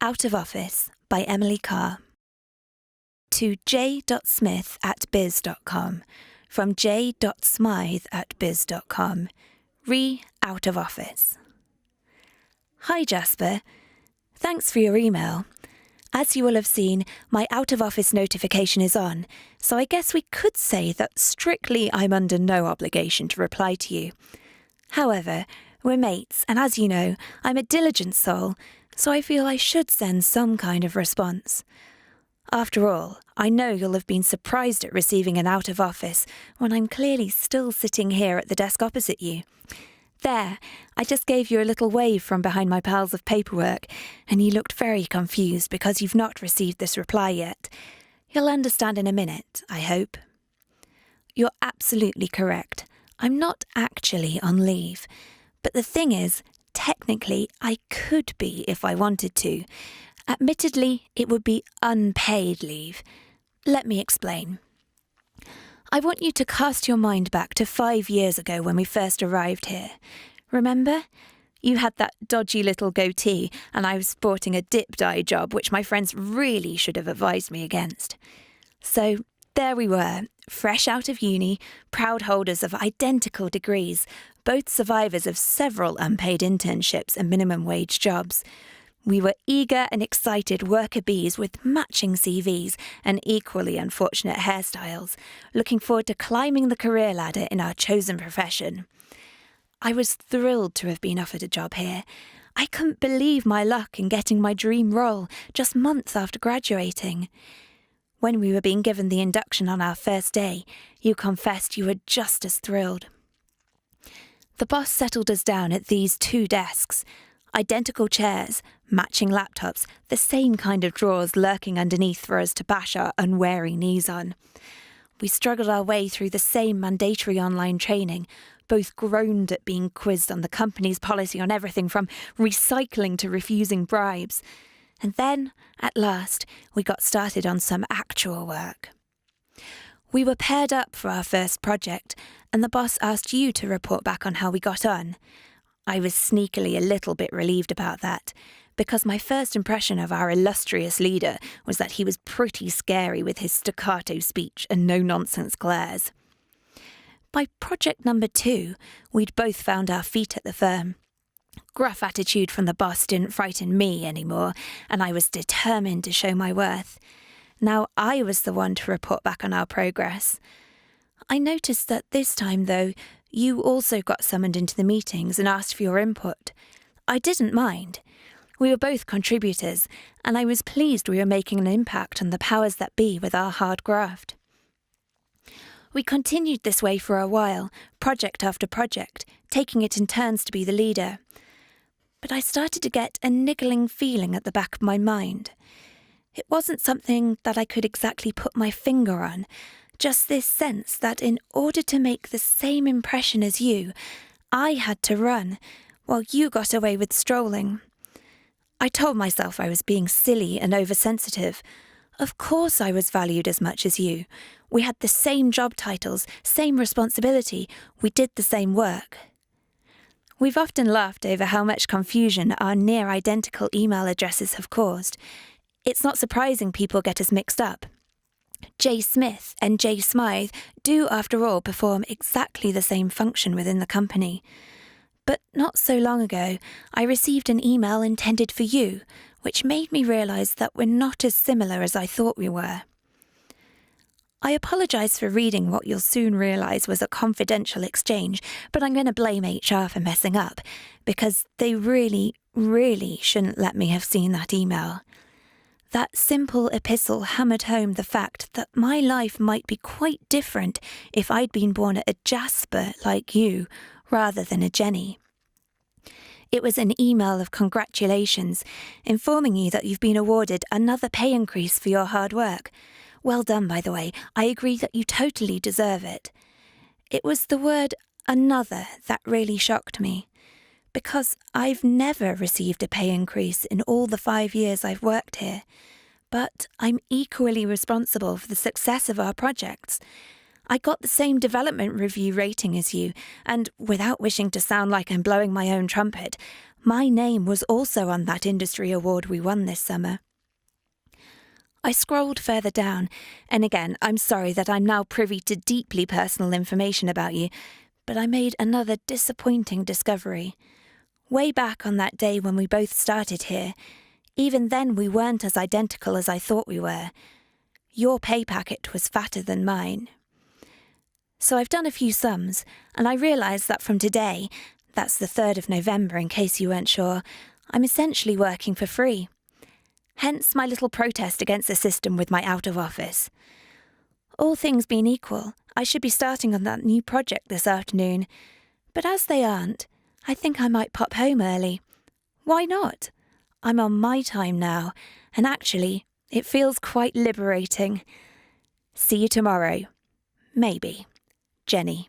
Out of Office by Emily Kerr. To j.smith@biz.com from j.smythe@biz.com. Out of Office. Hi Jasper. Thanks for your email. As you will have seen, my out of office notification is on, so I guess we could say that strictly I'm under no obligation to reply to you. However, we're mates, and as you know, I'm a diligent soul, so I feel I should send some kind of response. After all, I know you'll have been surprised at receiving an out of office when I'm clearly still sitting here at the desk opposite you. There, I just gave you a little wave from behind my piles of paperwork, and you looked very confused because you've not received this reply yet. You'll understand in a minute, I hope. You're absolutely correct. I'm not actually on leave. But the thing is, technically, I could be if I wanted to. Admittedly, it would be unpaid leave. Let me explain. I want you to cast your mind back to 5 years ago when we first arrived here. Remember? You had that dodgy little goatee, and I was sporting a dip-dye job, which my friends really should have advised me against. So there we were, fresh out of uni, proud holders of identical degrees, both survivors of several unpaid internships and minimum wage jobs. We were eager and excited worker bees with matching CVs and equally unfortunate hairstyles, looking forward to climbing the career ladder in our chosen profession. I was thrilled to have been offered a job here. I couldn't believe my luck in getting my dream role just months after graduating. When we were being given the induction on our first day, you confessed you were just as thrilled. The boss settled us down at these 2 desks. Identical chairs, matching laptops, the same kind of drawers lurking underneath for us to bash our unwary knees on. We struggled our way through the same mandatory online training, both groaned at being quizzed on the company's policy on everything from recycling to refusing bribes. And then, at last, we got started on some actual work. We were paired up for our first project, and the boss asked you to report back on how we got on. I was sneakily a little bit relieved about that, because my first impression of our illustrious leader was that he was pretty scary with his staccato speech and no-nonsense glares. By project number 2, we'd both found our feet at the firm. Gruff attitude from the boss didn't frighten me anymore, and I was determined to show my worth. Now I was the one to report back on our progress. I noticed that this time, though, you also got summoned into the meetings and asked for your input. I didn't mind. We were both contributors, and I was pleased we were making an impact on the powers that be with our hard graft. We continued this way for a while, project after project, taking it in turns to be the leader. But I started to get a niggling feeling at the back of my mind. It wasn't something that I could exactly put my finger on, just this sense that in order to make the same impression as you, I had to run, while you got away with strolling. I told myself I was being silly and oversensitive. Of course I was valued as much as you. We had the same job titles, same responsibility, we did the same work. We've often laughed over how much confusion our near-identical email addresses have caused. It's not surprising people get us mixed up. J. Smith and J. Smythe do, after all, perform exactly the same function within the company. But not so long ago, I received an email intended for you, which made me realise that we're not as similar as I thought we were. I apologise for reading what you'll soon realise was a confidential exchange, but I'm going to blame HR for messing up, because they really shouldn't let me have seen that email. That simple epistle hammered home the fact that my life might be quite different if I'd been born a Jasper like you, rather than a Jenny. It was an email of congratulations, informing you that you've been awarded another pay increase for your hard work. Well done, by the way. I agree that you totally deserve it. It was the word another that really shocked me, because I've never received a pay increase in all the 5 years I've worked here, but I'm equally responsible for the success of our projects. I got the same development review rating as you, and without wishing to sound like I'm blowing my own trumpet, My name was also on that industry award we won this summer. I scrolled further down, and again, I'm sorry that I'm now privy to deeply personal information about you, but I made another disappointing discovery. Way back on that day when we both started here, even then we weren't as identical as I thought we were. Your pay packet was fatter than mine. So I've done a few sums, and I realised that from today, that's the 3rd of November in case you weren't sure, I'm essentially working for free. Hence my little protest against the system with my out of office. All things being equal, I should be starting on that new project this afternoon, but as they aren't, I think I might pop home early. Why not? I'm on my time now, and actually, it feels quite liberating. See you tomorrow. Maybe. Jenny.